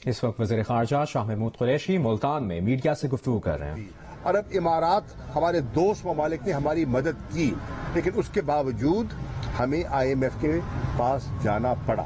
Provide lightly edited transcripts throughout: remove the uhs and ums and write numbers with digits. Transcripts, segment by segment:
اس وقت وزیر خارجہ شاہ محمود قریشی ملتان میں میڈیا سے گفتگو کر رہے ہیں۔ عرب امارات ہمارے دوست ممالک نے ہماری مدد کی، لیکن اس کے باوجود ہمیں IMF کے پاس جانا پڑا،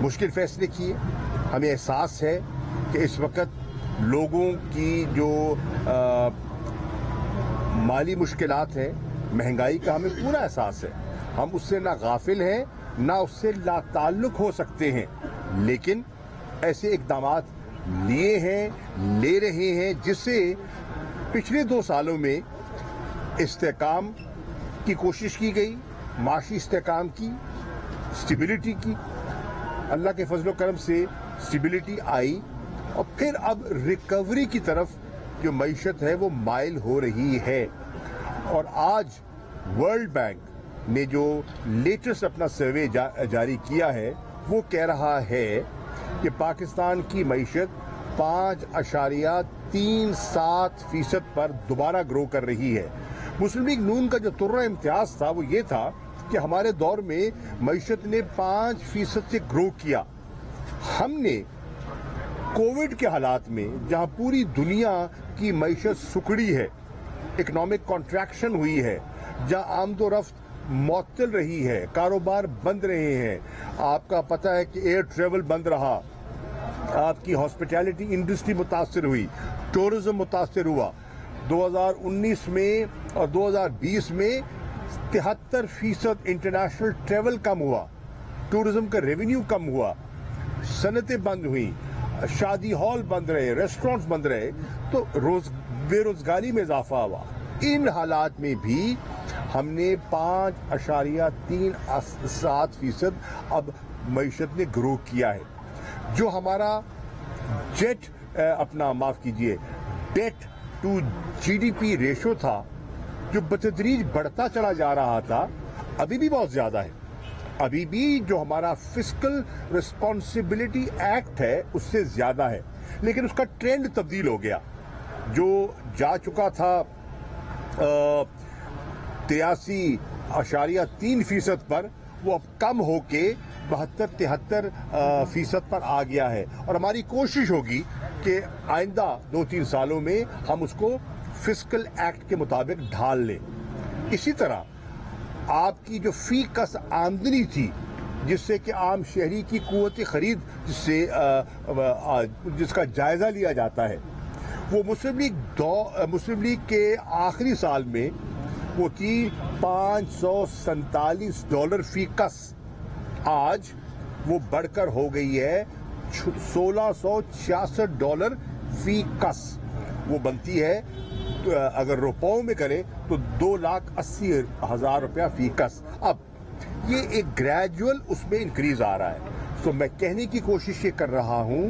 مشکل فیصلے کیے۔ ہمیں احساس ہے کہ اس وقت لوگوں کی جو مالی مشکلات ہیں، مہنگائی کا ہمیں پورا احساس ہے۔ ہم اس سے نہ غافل ہیں نہ اس سے لا تعلق ہو سکتے ہیں، لیکن ایسے اقدامات لیے ہیں، لے رہے ہیں، جس سے پچھلے 2 سالوں میں استحکام کی کوشش کی گئی، معاشی استحکام کی، اسٹیبلٹی کی۔ اللہ کے فضل و کرم سے اسٹیبلٹی آئی، اور پھر اب ریکوری کی طرف جو معیشت ہے وہ مائل ہو رہی ہے۔ اور آج ورلڈ بینک نے جو لیٹسٹ اپنا سروے جاری کیا ہے وہ کہہ رہا ہے کہ پاکستان کی معیشت 5.37% پر دوبارہ گرو کر رہی ہے۔ مسلم لیگ نون کا جو ترہ امتیاز تھا وہ یہ تھا کہ ہمارے دور میں معیشت نے 5% سے گرو کیا۔ ہم نے کووڈ کے حالات میں جہاں پوری دنیا کی معیشت سکڑی ہے، اکنامک کنٹریکشن ہوئی ہے، جہاں آمد و رفت معطل رہی ہے، کاروبار بند رہے ہیں، آپ کا پتہ ہے کہ ایئر ٹریول بند رہا، آپ کی ہاسپٹیلٹی انڈسٹری متاثر ہوئی، ٹورزم متاثر ہوا۔ 2019 میں اور 2020 میں 73% انٹرنیشنل ٹریول کم ہوا، ٹورزم کا ریونیو کم ہوا، صنعتیں بند ہوئیں، شادی ہال بند رہے، ریسٹورنٹس بند رہے، تو بے روزگاری میں اضافہ ہوا۔ ان حالات میں بھی ہم نے 5.37% اب معیشت نے گرو کیا ہے۔ جو ہمارا ڈیٹ ٹو GDP ریشو تھا، جو بتدریج بڑھتا چلا جا رہا تھا، ابھی بھی بہت زیادہ ہے۔ ابھی بھی جو ہمارا فسکل رسپانسبلٹی ایکٹ ہے اس سے زیادہ ہے، لیکن اس کا ٹرینڈ تبدیل ہو گیا۔ جو جا چکا تھا 83.3% پر، وہ اب کم ہو کے 72-73% پر آ گیا ہے، اور ہماری کوشش ہوگی کہ آئندہ 2-3 سالوں میں ہم اس کو فسکل ایکٹ کے مطابق ڈھال لیں۔ اسی طرح آپ کی جو فی کس آمدنی تھی، جس سے کہ عام شہری کی قوت خرید جس کا جائزہ لیا جاتا ہے، وہ مسلم لیگ کے آخری سال میں وہ تھی $547 فی کس، آج وہ بڑھ کر ہو گئی ہے $1666 فی کس۔ وہ بنتی ہے اگر روپوں میں کریں تو 2,80,000 روپیہ فی کس۔ اب یہ ایک گریجول اس میں انکریز آ رہا ہے۔ تو میں کہنے کی کوشش یہ کر رہا ہوں،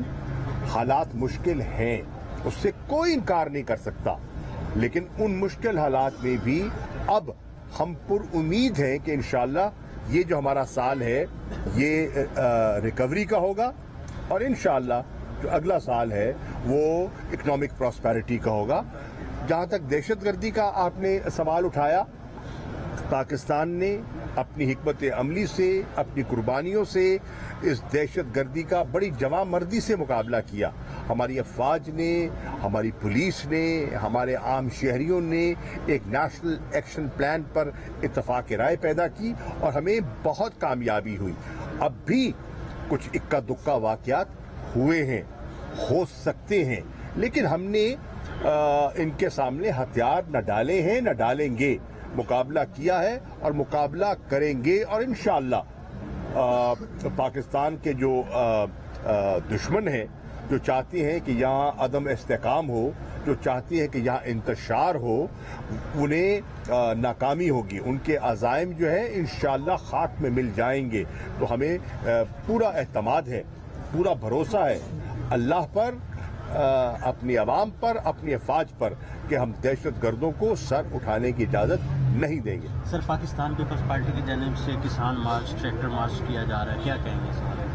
حالات مشکل ہیں، اس سے کوئی انکار نہیں کر سکتا، لیکن ان مشکل حالات میں بھی اب ہم پر امید ہیں کہ انشاءاللہ یہ جو ہمارا سال ہے یہ ریکوری کا ہوگا، اور انشاءاللہ جو اگلا سال ہے وہ اکنامک پراسپیرٹی کا ہوگا۔ جہاں تک دہشت گردی کا آپ نے سوال اٹھایا، پاکستان نے اپنی حکمت عملی سے، اپنی قربانیوں سے اس دہشت گردی کا بڑی جواں مردی سے مقابلہ کیا۔ ہماری افواج نے، ہماری پولیس نے، ہمارے عام شہریوں نے ایک نیشنل ایکشن پلان پر اتفاق رائے پیدا کی، اور ہمیں بہت کامیابی ہوئی۔ اب بھی کچھ اکا دکا واقعات ہوئے ہیں، ہو سکتے ہیں، لیکن ہم نے ان کے سامنے ہتھیار نہ ڈالے ہیں، نہ ڈالیں گے۔ مقابلہ کیا ہے اور مقابلہ کریں گے، اور انشاءاللہ پاکستان کے جو دشمن ہیں، جو چاہتے ہیں کہ یہاں عدم استحکام ہو، جو چاہتے ہیں کہ یہاں انتشار ہو، انہیں ناکامی ہوگی۔ ان کے عزائم جو ہے انشاءاللہ خاک میں مل جائیں گے۔ تو ہمیں پورا اعتماد ہے، پورا بھروسہ ہے اللہ پر، اپنی عوام پر، اپنی افواج پر، کہ ہم دہشت گردوں کو سر اٹھانے کی اجازت نہیں دیں گے۔ سر، پاکستان پیپلز پارٹی کی جانب سے کسان مارچ، ٹریکٹر مارچ کیا جا رہا ہے، کیا کہیں گے اس بارے میں؟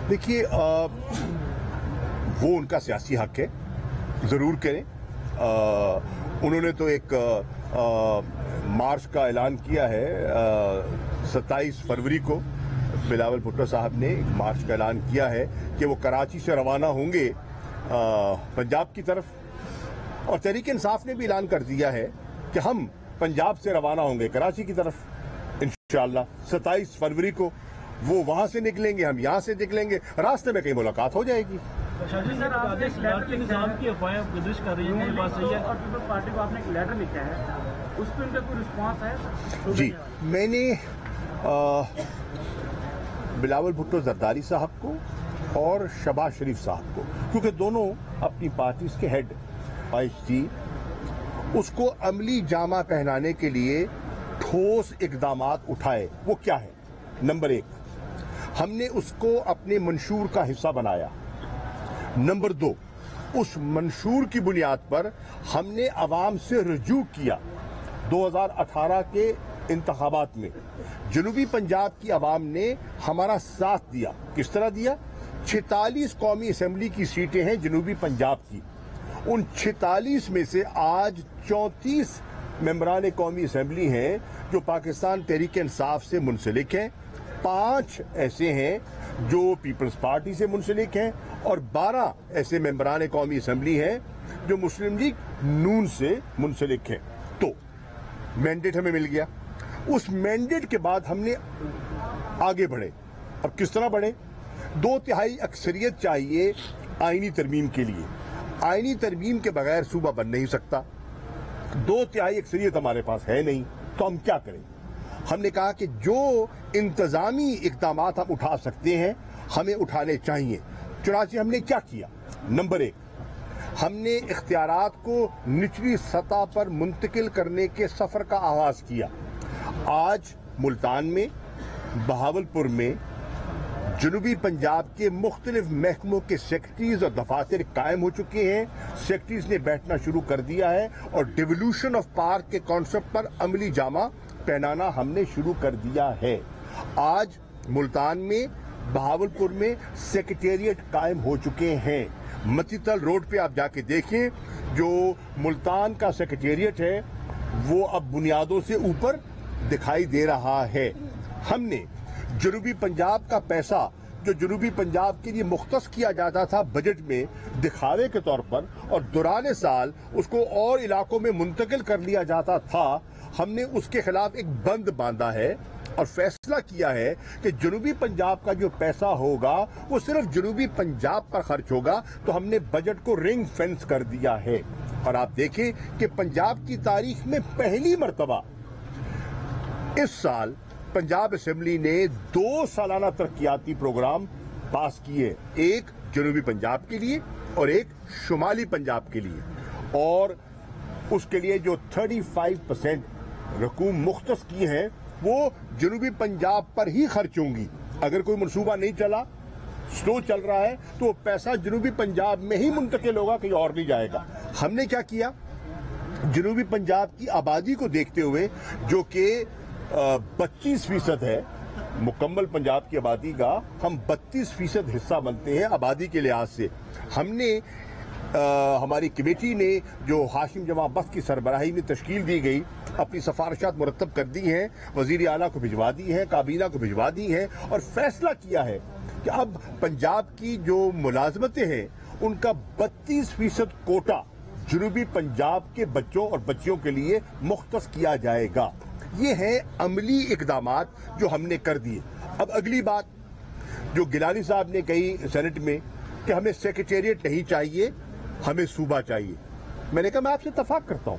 دیکھیے، وہ ان کا سیاسی حق ہے، ضرور کریں۔ انہوں نے تو ایک مارچ کا اعلان کیا ہے 27 فروری کو، بلاول بھٹو صاحب نے ایک مارچ کا اعلان کیا ہے کہ وہ کراچی سے روانہ ہوں گے پنجاب کی طرف، اور تحریک انصاف نے بھی اعلان کر دیا ہے کہ ہم پنجاب سے روانہ ہوں گے کراچی کی طرف انشاءاللہ 27 فروری کو۔ وہ وہاں سے نکلیں گے، ہم یہاں سے نکلیں گے، راستے میں کہیں ملاقات ہو جائے گی۔ نظام کی افواہیں گزش کر رہی ہیں، بات صحیح ہے، اور پیپلز پارٹی کو آپ نے ایک لیٹر لکھا ہے، اس پہ ان کا کوئی رسپانس ہے؟ جی، میں نے بلاول بھٹو زرداری صاحب کو اور شہباز شریف صاحب کو، کیونکہ دونوں اپنی پارٹیز کے ہیڈ خواہش تھی، اس کو عملی جامہ پہنانے کے لیے ٹھوس اقدامات اٹھائے۔ وہ کیا ہے؟ نمبر 1، ہم نے اس کو اپنے منشور کا حصہ بنایا۔ نمبر 2، اس منشور کی بنیاد پر ہم نے عوام سے رجوع کیا۔ 2018 کے انتخابات میں جنوبی پنجاب کی عوام نے ہمارا ساتھ دیا۔ کس طرح دیا؟ 46 قومی اسمبلی کی سیٹیں ہیں جنوبی پنجاب کی، ان 46 میں سے آج 34 ممبران قومی اسمبلی ہیں جو پاکستان تحریک انصاف سے منسلک ہیں، 5 ایسے ہیں جو پیپلز پارٹی سے منسلک ہیں، اور 12 ایسے ممبران قومی اسمبلی ہیں جو مسلم لیگ نون سے منسلک ہیں۔ تو مینڈیٹ ہمیں مل گیا۔ اس مینڈیٹ کے بعد ہم نے آگے بڑھے۔ اب کس طرح بڑھے؟ 2/3 اکثریت چاہیے آئینی ترمیم کے لیے۔ آئینی ترمیم کے بغیر صوبہ بن نہیں سکتا، 2/3 اکثریت ہمارے پاس ہے نہیں، تو ہم کیا کریں؟ ہم نے کہا کہ جو انتظامی اقدامات ہم اٹھا سکتے ہیں ہمیں اٹھانے چاہیے۔ چنانچہ ہم نے کیا کیا؟ نمبر 1، ہم نے اختیارات کو نچلی سطح پر منتقل کرنے کے سفر کا آغاز کیا۔ آج ملتان میں، بہاولپور میں، جنوبی پنجاب کے مختلف محکموں کے سیکرٹریز اور دفاتر قائم ہو چکے ہیں، سیکرٹریز نے بیٹھنا شروع کر دیا ہے، اور ڈیولوشن آف پارک کے کانسیپٹ پر عملی جامہ پہنانا ہم نے شروع کر دیا ہے۔ آج ملتان میں، بہاولپور میں سیکریٹریٹ قائم ہو چکے ہیں۔ متیتل روڈ پہ آپ جا کے دیکھیں، جو ملتان کا سیکریٹریٹ ہے وہ اب بنیادوں سے اوپر دکھائی دے رہا ہے۔ ہم نے جنوبی پنجاب کا پیسہ جو جنوبی پنجاب کے لیے مختص کیا جاتا تھا بجٹ میں دکھاوے کے طور پر، اور دوران سال اس کو اور علاقوں میں منتقل کر لیا جاتا تھا، ہم نے اس کے خلاف ایک بند باندھا ہے اور فیصلہ کیا ہے کہ جنوبی پنجاب کا جو پیسہ ہوگا وہ صرف جنوبی پنجاب پر خرچ ہوگا۔ تو ہم نے بجٹ کو رنگ فینس کر دیا ہے، اور آپ دیکھیں کہ پنجاب کی تاریخ میں پہلی مرتبہ اس سال پنجاب اسمبلی نے 2 سالانہ ترقیاتی پروگرام پاس کیے، ایک جنوبی پنجاب کے لیے اور ایک شمالی پنجاب کے لیے، اور اس کے لیے جو 35% رقوم مختص کی ہیں وہ جنوبی پنجاب پر ہی خرچ ہوں گی۔ اگر کوئی منصوبہ نہیں چلا، سلو چل رہا ہے، تو وہ پیسہ جنوبی پنجاب میں ہی منتقل ہوگا، کہیں اور نہیں جائے گا۔ ہم نے کیا کیا؟ جنوبی پنجاب کی آبادی کو دیکھتے ہوئے، جو کہ 25% ہے مکمل پنجاب کی آبادی کا، ہم 32% حصہ بنتے ہیں آبادی کے لحاظ سے۔ ہم نے ہماری کمیٹی نے جو ہاشم جمع بخت کی سربراہی میں تشکیل دی گئی، اپنی سفارشات مرتب کر دی ہیں، وزیر اعلیٰ کو بھجوا دی ہیں، کابینہ کو بھجوا دی ہیں، اور فیصلہ کیا ہے کہ اب پنجاب کی جو ملازمتیں ہیں ان کا 32% کوٹا جنوبی پنجاب کے بچوں اور بچیوں کے لیے مختص کیا جائے گا۔ یہ ہیں عملی اقدامات جو ہم نے کر دیے۔ اب اگلی بات جو گیلانی صاحب نے کہی سینٹ میں کہ ہمیں سیکریٹریٹ نہیں چاہیے، ہمیں صوبہ چاہیے، میں نے کہا میں آپ سے اتفاق کرتا ہوں،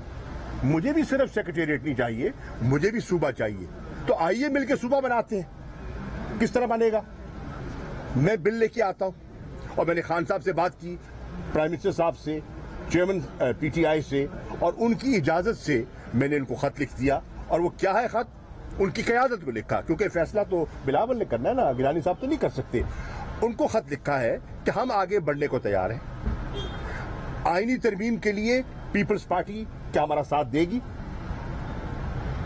مجھے بھی صرف سیکریٹریٹ نہیں چاہیے، مجھے بھی صوبہ چاہیے۔ تو آئیے مل کے صوبہ بناتے ہیں۔ کس طرح بنے گا؟ میں بل لے کے آتا ہوں، اور میں نے خان صاحب سے بات کی، پرائم منسٹر صاحب سے، چیئرمین پی ٹی آئی سے، اور ان کی اجازت سے میں نے ان کو خط لکھ دیا۔ اور وہ کیا ہے خط؟ ان کی قیادت کو لکھا، کیونکہ فیصلہ تو بلاول نے کرنا ہے نا، گیلانی صاحب تو نہیں کر سکتے۔ ان کو خط لکھا ہے کہ ہم آگے بڑھنے کو تیار ہیں، آئینی ترمیم کے لیے پیپلز پارٹی کیا ہمارا ساتھ دے گی؟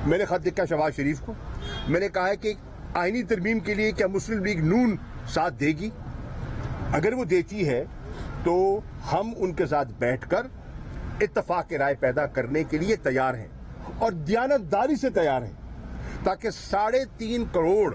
میں نے خط لکھا شہباز شریف کو، میں نے کہا ہے کہ آئینی ترمیم کے لیے کیا مسلم لیگ نون ساتھ دے گی؟ اگر وہ دیتی ہے تو ہم ان کے ساتھ بیٹھ کر اتفاق رائے پیدا کرنے کے لیے تیار ہیں، اور دیانتداری سے تیار ہیں، تاکہ 3.5 کروڑ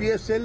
PSL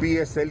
PSL